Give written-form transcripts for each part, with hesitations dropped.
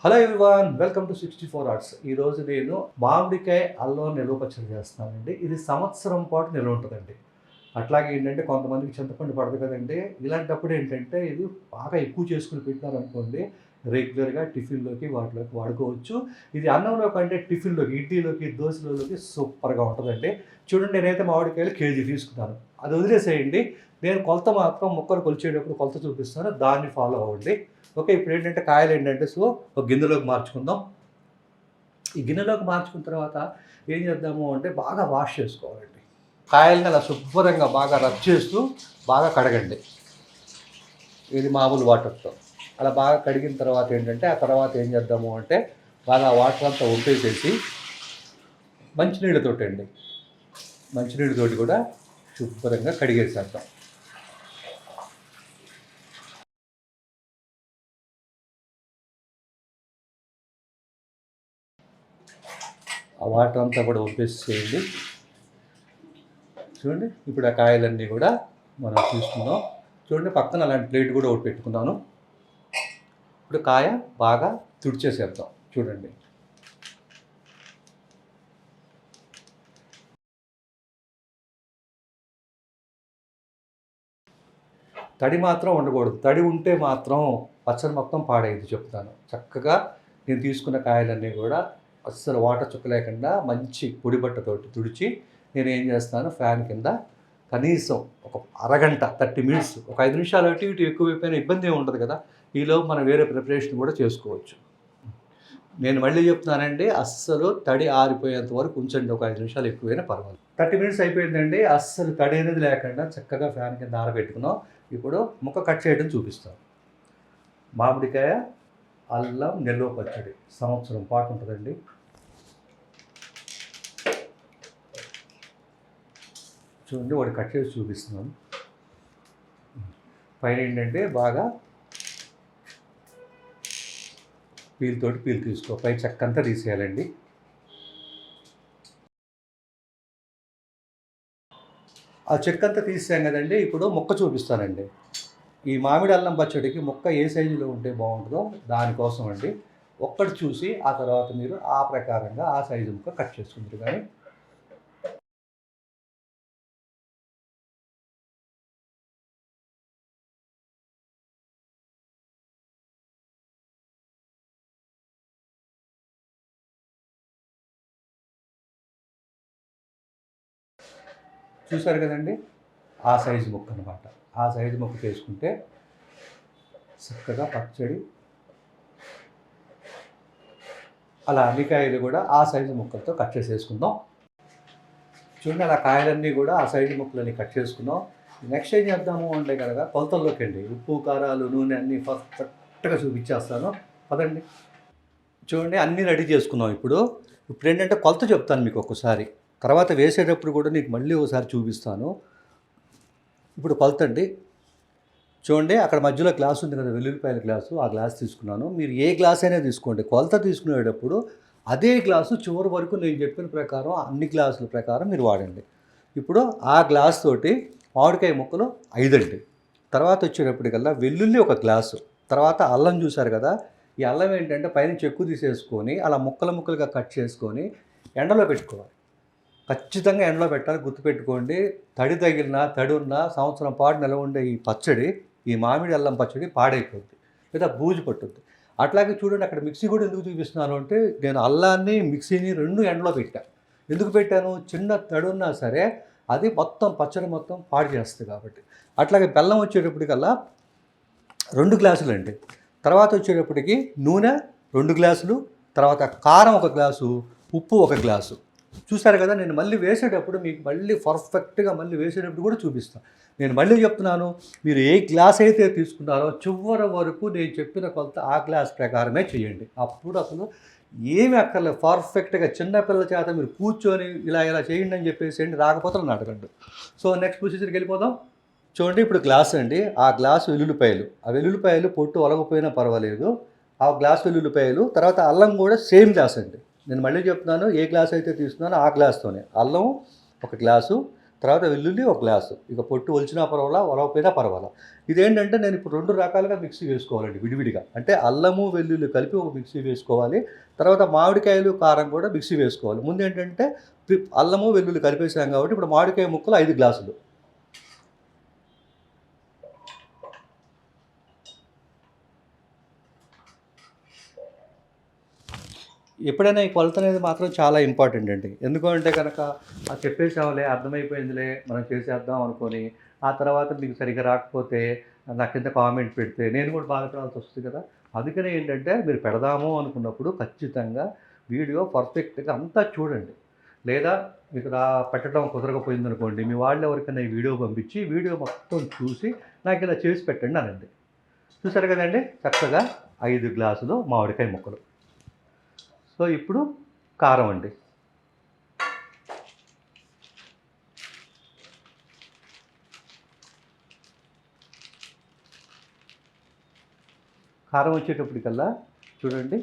Hello everyone, welcome to 64 arts. ఈరోజు నేను మామిడికాయ అల్లం నిల్వ పచ్చడి చేస్తున్నానండి. ఇది సంవత్సరం పాటు నిల్వ ఉంటుందండి. అట్లాగే ఏంటంటే కొంతమందికి చింతపండు పడదు కదండి. ఇలాంటప్పుడు ఏంటంటే ఇది బాగా ఎక్కువ చేసుకుని పెట్టినారనుకోండి, రెగ్యులర్గా టిఫిన్లోకి వాటిలోకి వాడుకోవచ్చు. ఇది అన్నంలో కంటే టిఫిన్లోకి, ఇడ్లీలోకి, దోశలోకి సూపర్గా ఉంటుందండి. చూడండి, నేనైతే మామిడికాయలు కేజీ తీసుకున్నాను. అది వదిలేసేయండి. నేను కొలత మాత్రం ముక్కలు కొలిచేటప్పుడు కొలత చూపిస్తాను, దాన్ని ఫాలో అవ్వండి. ఓకే, ఇప్పుడు ఏంటంటే కాయలు ఏంటంటే ఒక గిన్నెలోకి మార్చుకుందాం. ఈ గిన్నెలోకి మార్చుకున్న తర్వాత ఏం చేద్దాము అంటే బాగా వాష్ చేసుకోవాలండి. కాయల్ని అలా శుభ్రంగా బాగా రబ్ చేస్తూ బాగా కడగండి. ఇది మామూలు వాటర్తో అలా బాగా కడిగిన తర్వాత ఏంటంటే ఆ తర్వాత ఏం చేద్దాము అంటే బాగా వాటర్ అంతా వంపేసేసి మంచినీళ్ళతోటి మంచినీళ్ళతోటి కూడా శుభ్రంగా కడిగేసేద్దాం. ఆ వాటర్ అంతా కూడా చేయండి. చూడండి, ఇప్పుడు ఆ కాయలన్నీ కూడా మనం తీసుకుందాం. చూడండి, పక్కన అలాంటి ప్లేట్ కూడా ఒకటి పెట్టుకున్నాను. ఇప్పుడు కాయ బాగా తుడిచేసేద్దాం. చూడండి, తడి మాత్రం ఉండకూడదు. తడి ఉంటే మాత్రం పచ్చడి మొత్తం పాడైంది చెప్తాను. చక్కగా నేను తీసుకున్న కాయలన్నీ కూడా అస్సలు వాటర్ చుక్క లేకుండా మంచి పొడి బట్టతోటి తుడిచి నేను ఏం చేస్తాను, ఫ్యాన్ కింద కనీసం ఒక అరగంట 30 మినిట్స్, ఒక 5 నిమిషాలు అటు ఇటు ఎక్కువైపోయినా ఇబ్బంది ఏమి ఉండదు కదా. ఈలోపు మనం వేరే ప్రిపరేషన్ కూడా చేసుకోవచ్చు. నేను మళ్ళీ చెప్తున్నానండి, అస్సలు తడి ఆరిపోయేంత వరకు ఉంచండి. ఒక 5 నిమిషాలు ఎక్కువైనా పర్వాలేదు. 30 మినిట్స్ అయిపోయిందండి. అస్సలు తడి అనేది లేకుండా చక్కగా ఫ్యాన్ కింద ఆరబెట్టుకున్నాం. ఇప్పుడు ముక్క కట్ చేయడం చూపిస్తాం. మామిడికాయ అల్లం నిల్వ పచ్చడి సంవత్సరం పాటు ఉంటుందండి. చూడండి, వాడు కట్ చేసి చూపిస్తున్నాను. పైన ఏంటంటే బాగా పీల్ తీసుకో, పై చెక్కంతా తీసేయాలండి. ఆ చెక్కంతా తీసాం కదండి. ఇప్పుడు ముక్క చూపిస్తానండి. ఈ మామిడి అల్లం పచ్చడికి ముక్క ఏ సైజులో ఉంటే బాగుంటుందో దానికోసం అండి. ఒక్కటి చూసి ఆ తర్వాత మీరు ఆ ప్రకారంగా ఆ సైజు ముక్క కట్ చేసుకుంటారు. కానీ చూసారు కదండి, ఆ సైజు ముక్క అనమాట. ఆ సైజు ముక్క చేసుకుంటే చక్కగా పచ్చడి. అలా అన్ని కాయలు కూడా ఆ సైజు ముక్కలతో కట్ చేసేసుకుందాం. చూడండి, అలా కాయలన్నీ కూడా ఆ సైజు ముక్కలన్నీ కట్ చేసుకుందాం. నెక్స్ట్ ఏం చేద్దాము అంటే కనుక కొలతల్లోకి అండి. ఉప్పు, కారాలు, నూనె అన్నీ పర్ఫెక్ట్గా చూపించేస్తాను. పదండి. చూడండి, అన్నీ రెడీ చేసుకున్నాం. ఇప్పుడు ఏంటంటే కొలత చెప్తాను మీకు ఒక్కసారి, తర్వాత వేసేటప్పుడు కూడా నీకు మళ్ళీ ఒకసారి చూపిస్తాను. ఇప్పుడు కొలత అండి. చూడండి, అక్కడ మధ్యలో గ్లాస్ ఉంది కదా, వెల్లుల్లిపాయల గ్లాసు, ఆ గ్లాస్ తీసుకున్నాను. మీరు ఏ గ్లాస్ అయినా తీసుకోండి. కొలత తీసుకునేటప్పుడు అదే గ్లాసు చివరి వరకు నేను చెప్పిన ప్రకారం అన్ని గ్లాసుల ప్రకారం మీరు వాడండి. ఇప్పుడు ఆ గ్లాస్ తోటి మామిడికాయ ముక్కలు 5 అండి. తర్వాత వచ్చేటప్పటికల్లా వెల్లుల్లి 1 గ్లాసు, తర్వాత అల్లం చూశారు కదా. ఈ అల్లం ఏంటంటే పైన చెక్కు తీసేసుకొని అలా ముక్కలుగా కట్ చేసుకొని ఎండలో పెట్టుకోవాలి. ఖచ్చితంగా ఎండలో పెట్టాలి, గుర్తుపెట్టుకోండి. తడి తగిలినా తడి ఉన్నా సంవత్సరం పాటు నిలవ ఉండే ఈ పచ్చడి, ఈ మామిడి అల్లం పచ్చడి పాడైపోద్ది లేదా బూజు పట్టుద్ది. అట్లాగే చూడండి, అక్కడ మిక్సీ కూడా ఎందుకు చూపిస్తున్నాను అంటే నేను అల్లాన్ని మిక్సీని 2 ఎండలో పెట్టాను. ఎందుకు పెట్టాను, చిన్న తడి ఉన్నా సరే అది మొత్తం పచ్చడి మొత్తం పాడు చేస్తుంది కాబట్టి. అట్లాగే బెల్లం వచ్చేటప్పటికల్లా 2 గ్లాసులు అండి. తర్వాత వచ్చేటప్పటికి నూనె 2 గ్లాసులు, తర్వాత కారం 1 గ్లాసు, ఉప్పు 1 గ్లాసు. చూసారు కదా. నేను మళ్ళీ వేసేటప్పుడు మీకు మళ్ళీ పర్ఫెక్ట్గా మళ్ళీ వేసేటప్పుడు కూడా చూపిస్తాను. నేను మళ్ళీ చెప్తున్నాను, మీరు ఏ గ్లాస్ అయితే తీసుకున్నారో చివరి వరకు నేను చెప్పిన కొలత ఆ గ్లాస్ ప్రకారమే చేయండి. అప్పుడు అసలు ఏమి అక్కర్లేదు, పర్ఫెక్ట్గా. చిన్నపిల్లల చేత మీరు కూర్చొని ఇలా చేయండి అని చెప్పేసి రాకపోతే నన్ను అడగండి. సో నెక్స్ట్ ప్రొసీజర్కి వెళ్ళిపోదాం. చూడండి, ఇప్పుడు గ్లాస్ అండి. ఆ గ్లాసు వెల్లుల్లిపాయలు, ఆ వెల్లుల్లిపాయలు పొట్టు ఒలగపోయినా పర్వాలేదు. ఆ గ్లాస్ వెల్లుల్లిపాయలు, తర్వాత అల్లం కూడా సేమ్ గ్లాస్ అండి. నేను మళ్ళీ చెప్తున్నాను, ఏ గ్లాస్ అయితే తీసుకున్నానో ఆ గ్లాస్తోనే అల్లం 1 గ్లాసు, తర్వాత వెల్లుల్లి ఒక గ్లాసు. ఇక పొట్టు ఒలిచినా పర్వాలా, ఒలవకపోయినా పర్వాలా. ఇదేంటంటే నేను ఇప్పుడు 2 రకాలుగా మిక్సీ వేసుకోవాలండి విడివిడిగా. అంటే అల్లము, వెల్లుల్లి కలిపి ఒక మిక్సీ వేసుకోవాలి. తర్వాత మామిడికాయలు, కారం కూడా మిక్సీ వేసుకోవాలి. ముందేంటంటే అల్లము, వెల్లుల్లి కలిపేసాం కాబట్టి ఇప్పుడు మామిడికాయ ముక్కలు 5 గ్లాసులు. ఎప్పుడైనా ఈ కొలత అనేది మాత్రం చాలా ఇంపార్టెంట్ అండి. ఎందుకంటే కనుక చెప్పేసాంలే, అర్థమైపోయిందిలే, మనం చేసేద్దాం అనుకోని, ఆ తర్వాత మీకు సరిగ్గా రాకపోతే నా కింద కామెంట్ పెడితే నేను కూడా బాధపడాల్సి వస్తుంది కదా! అందుకనే ఏంటంటే మీరు పెడదాము అనుకున్నప్పుడు ఖచ్చితంగా వీడియో పర్ఫెక్ట్‌గా అంతా చూడండి. లేదా మీకు పెట్టడం కుదరకపోయిందనుకోండి, మీ వాళ్ళు ఎవరికైనా ఈ వీడియో పంపించి, వీడియో మొత్తం చూసి నాకిలా చేసి పెట్టండి అనండి. చూసారు కదండీ! చక్కగా 5 గ్లాసులు మామిడికాయ ముక్కలు. సో ఇప్పుడు కారం అండి. కారం వచ్చేటప్పటికల్లా చూడండి,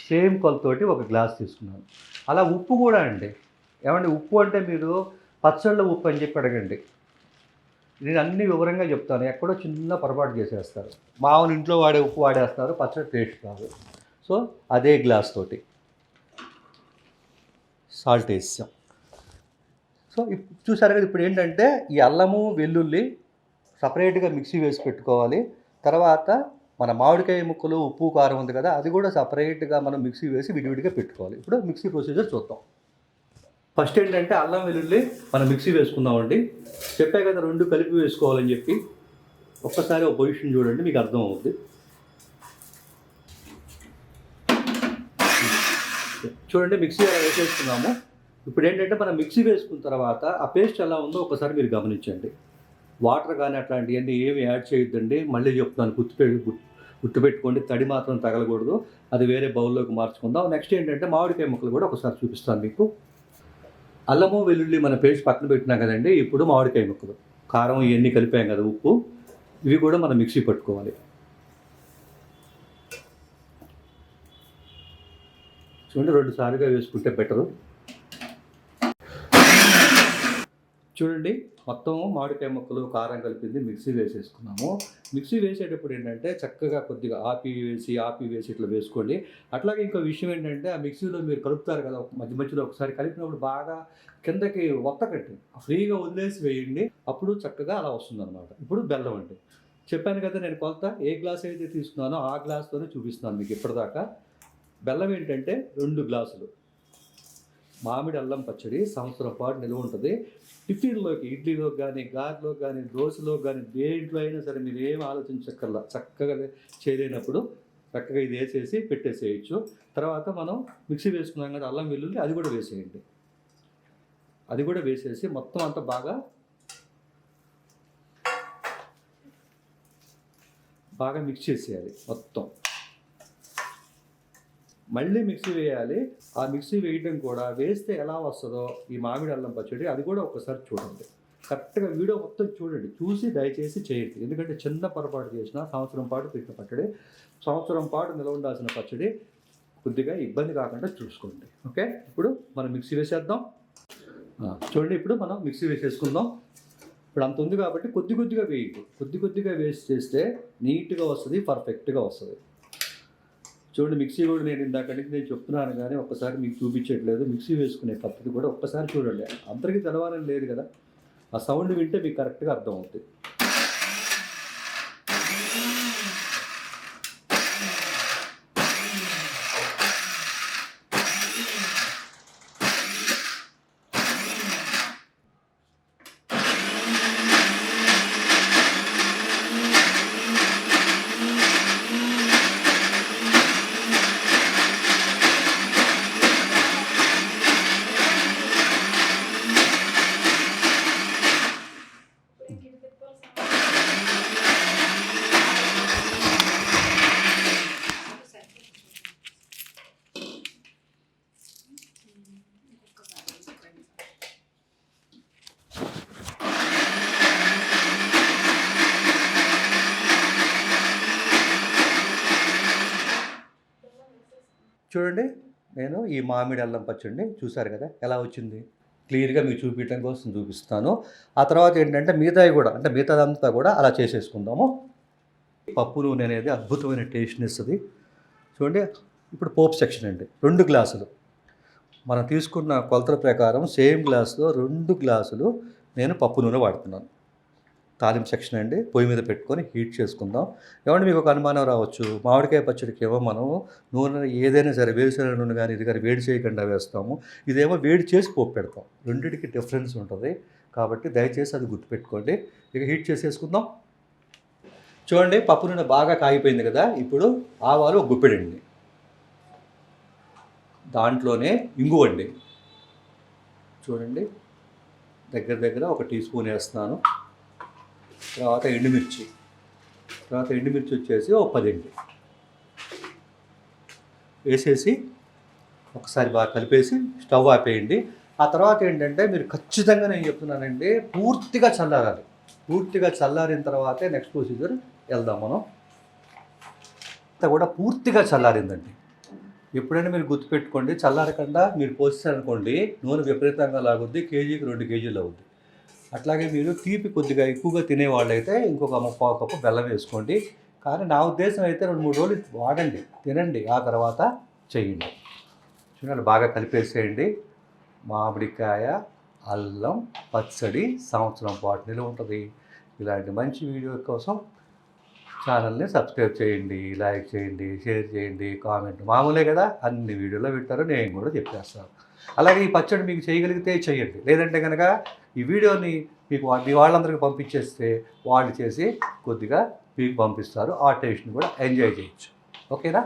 సేమ్ కొలతతోటి ఒక గ్లాస్ తీసుకున్నాను. అలా ఉప్పు కూడా అండి. ఏమండి ఉప్పు అంటే మీరు పచ్చళ్ళ ఉప్పు అని చెప్పి అడగండి. నేను అన్ని వివరంగా చెప్తాను. ఎక్కడో చిన్న పొరపాటు చేసేస్తారు. మామూలు ఇంట్లో వాడే ఉప్పు వాడేస్తారు, పచ్చడి టేస్ట్ రాదు. సో అదే గ్లాస్ తోటి సాల్ట్ వేసాం. సో చూసారు కదా, ఇప్పుడు ఏంటంటే ఈ అల్లము, వెల్లుల్లి సపరేట్గా మిక్సీ వేసి పెట్టుకోవాలి. తర్వాత మన మామిడికాయ ముక్కలు, ఉప్పు, కారం ఉంది కదా, అది కూడా సపరేట్గా మనం మిక్సీ వేసి విడివిడిగా పెట్టుకోవాలి. ఇప్పుడు మిక్సీ ప్రొసీజర్ చూద్దాం. ఫస్ట్ ఏంటంటే అల్లం, వెల్లుల్లి మనం మిక్సీ వేసుకుందామండి. చెప్పే కదా 2 కలిపి వేసుకోవాలని చెప్పి. ఒక్కసారి ఒక పొజిషన్ చూడండి, మీకు అర్థం అవుతుంది. చూడండి, మిక్సీ అలా వేసేసుకున్నాము. ఇప్పుడు ఏంటంటే మనం మిక్సీ వేసుకున్న తర్వాత ఆ పేస్ట్ ఎలా ఉందో ఒకసారి మీరు గమనించండి. వాటర్ కానీ అట్లాంటివన్నీ ఏమి యాడ్ చేయొద్దండి. మళ్ళీ చెప్తున్నాను, గుర్తుపెట్టుకోండి, తడి మాత్రం తగలకూడదు. అది వేరే బౌల్లోకి మార్చుకుందాం. నెక్స్ట్ ఏంటంటే మామిడికాయ ముక్కలు కూడా ఒకసారి చూపిస్తాను మీకు. అల్లము, వెల్లుల్లి మన పేస్ట్ పక్కన పెట్టినాం కదండి. ఇప్పుడు మామిడికాయ ముక్కలు, కారం ఇవన్నీ కలిపాం కదా, ఉప్పు, ఇవి కూడా మనం మిక్సీ పట్టుకోవాలి. చూడండి, 2 సార్లుగా వేసుకుంటే బెటరు. చూడండి, మొత్తం మామిడికాయ ముక్కలు, కారం కలిపింది మిక్సీ వేసేసుకున్నాము. మిక్సీ వేసేటప్పుడు ఏంటంటే చక్కగా కొద్దిగా ఆపి వేసి ఇట్లా వేసుకోండి. అట్లాగే ఇంకో విషయం ఏంటంటే, ఆ మిక్సీలో మీరు కలుపుతారు కదా, మధ్య మధ్యలో ఒకసారి కలిపినప్పుడు బాగా కిందకి ఒత్తకండి, ఫ్రీగా వదిలేసి వేయండి. అప్పుడు చక్కగా అలా వస్తుందన్నమాట. ఇప్పుడు బెల్లం అండి. చెప్పాను కదా, నేను కొలత ఏ గ్లాస్ అయితే తీసుకున్నానో ఆ గ్లాస్తోనే చూపిస్తున్నాను మీకు ఇప్పటిదాకా. బెల్లం ఏంటంటే 2 గ్లాసులు. మామిడి అల్లం పచ్చడి సంవత్సరం పాటు నిల్వ ఉంటుంది. టిఫిన్లోకి, ఇడ్లీలోకి కానీ, గారెలోకి కానీ, దోశలోకి కానీ, దేంట్లో అయినా సరే మీరు ఏం ఆలోచించక్కర్లా. చక్కగా చేయలేనప్పుడు చక్కగా ఇది వేసేసి పెట్టేసేయచ్చు. తర్వాత మనం మిక్సీ వేసుకున్నాం కదా అల్లం, వెల్లుల్లి, అది కూడా వేసేయండి. అది కూడా వేసేసి మొత్తం అంతా బాగా మిక్స్ చేసేయాలి మొత్తం. మళ్ళీ మిక్సీ వేయాలి. ఆ మిక్సీ వేయడం కూడా వేస్తే ఎలా వస్తుందో ఈ మామిడి అల్లం పచ్చడి, అది కూడా ఒకసారి చూడండి. కరెక్ట్గా వీడియో మొత్తం చూడండి, చూసి దయచేసి చేయండి. ఎందుకంటే చిన్న పొరపాటు చేసినా సంవత్సరం పాటు పెట్టిన పచ్చడి, సంవత్సరం పాటు నిల్వ ఉండాల్సిన పచ్చడి కొద్దిగా ఇబ్బంది కాకుండా చూసుకోండి. ఓకే, ఇప్పుడు మనం మిక్సీ వేసేద్దాం. చూడండి, ఇప్పుడు మనం మిక్సీ వేసేసుకుందాం. ఇప్పుడు అంత ఉంది కాబట్టి కొద్దిగా వేయండి. కొద్దిగా వేసి చేస్తే నీట్గా వస్తుంది, పర్ఫెక్ట్గా వస్తుంది. చూడండి, మిక్సీ కూడా నేను ఇందాకడికి నేను చెప్తున్నాను కానీ ఒక్కసారి మీకు చూపించట్లేదు. మిక్సీ వేసుకునే పద్ధతి కూడా ఒక్కసారి చూడండి. అందరికీ తెలవాలని లేదు కదా, ఆ సౌండ్ వింటే మీకు కరెక్ట్గా అర్థం అవుతుంది. చూడండి, నేను ఈ మామిడి అల్లం పచ్చడిని చూసారు కదా ఎలా వచ్చింది, క్లియర్గా మీకు చూపించడం కోసం చూపిస్తాను. ఆ తర్వాత ఏంటంటే మిగతావి కూడా అంటే మిగతాదంతా కూడా అలా చేసేసుకుందాము. పప్పు నూనె అనేది అద్భుతమైన టేస్ట్ని ఇస్తుంది. చూడండి, ఇప్పుడు పోపు సెక్షన్ అండి. 2 గ్లాసులు మనం తీసుకున్న కొలతల ప్రకారం సేమ్ గ్లాసులో 2 గ్లాసులు నేను పప్పు నూనె వాడుతున్నాను. తాలింపు సెక్షన్ అండి. పొయ్యి మీద పెట్టుకొని హీట్ చేసుకుందాం. ఏమంటే మీకు ఒక అనుమానం రావచ్చు, మామిడికాయ పచ్చడికి ఏమో మనం నూనె ఏదైనా సరే వేరుశనగ నూనె కానీ ఇది కానీ వేడి చేయకుండా వేస్తాము, ఇదేమో వేడి చేసి పోపు పెడతాం. రెండింటికి డిఫరెన్స్ ఉంటుంది కాబట్టి దయచేసి అది గుర్తుపెట్టుకోండి. ఇక హీట్ చేసేసుకుందాం. చూడండి, పప్పు నూనె బాగా కాగిపోయింది కదా. ఇప్పుడు ఆవాలు ఒక గుప్పెడండి, దాంట్లోనే ఇంగువండి. చూడండి, దగ్గర దగ్గర 1 టీ స్పూన్ వేస్తున్నాను. తర్వాత ఎండుమిర్చి వచ్చేసి 10 అండి వేసేసి ఒకసారి బాగా కలిపేసి స్టవ్ ఆపేయండి. ఆ తర్వాత ఏంటంటే మీరు ఖచ్చితంగా నేను చెప్తున్నానండి, పూర్తిగా చల్లారాలి. పూర్తిగా చల్లారిన తర్వాతే నెక్స్ట్ ప్రొసీజర్ వెళ్దాం మనం. అంతా కూడా పూర్తిగా చల్లారిందండి. ఎప్పుడైనా మీరు గుర్తుపెట్టుకోండి, చల్లారకుండా మీరు పోసారనుకోండి నూనె విపరీతంగా లాగుద్ది, కేజీకి 2 కేజీలు అవుద్ది. అట్లాగే మీరు తీపి కొద్దిగా ఎక్కువగా తినేవాళ్ళైతే ఇంకొక 3/4 కప్పు బెల్లం వేసుకోండి. కానీ నా ఉద్దేశం అయితే 2-3 రోజులు వాడండి, తినండి, ఆ తర్వాత చేయండి. చూడండి, బాగా కలిపేసేయండి. మామిడికాయ అల్లం పచ్చడి సంవత్సరం పాటు నిలువ ఉంటుంది. ఇలాంటి మంచి వీడియో కోసం ఛానల్ని సబ్స్క్రైబ్ చేయండి, లైక్ చేయండి, షేర్ చేయండి, కామెంట్ మామూలే కదా, అన్ని వీడియోలో పెట్టారో నేను కూడా చెప్పేస్తాను. అలాగే ఈ పచ్చడి మీకు చేయగలిగితే చేయండి, లేదంటే కనుక ఈ వీడియోని మీకు మీ వాళ్ళందరికీ పంపించేస్తే వాళ్ళు చేసి కొద్దిగా మీకు పంపిస్తారు. ఆ టేస్ట్ని కూడా ఎంజాయ్ చేయొచ్చు. ఓకేనా?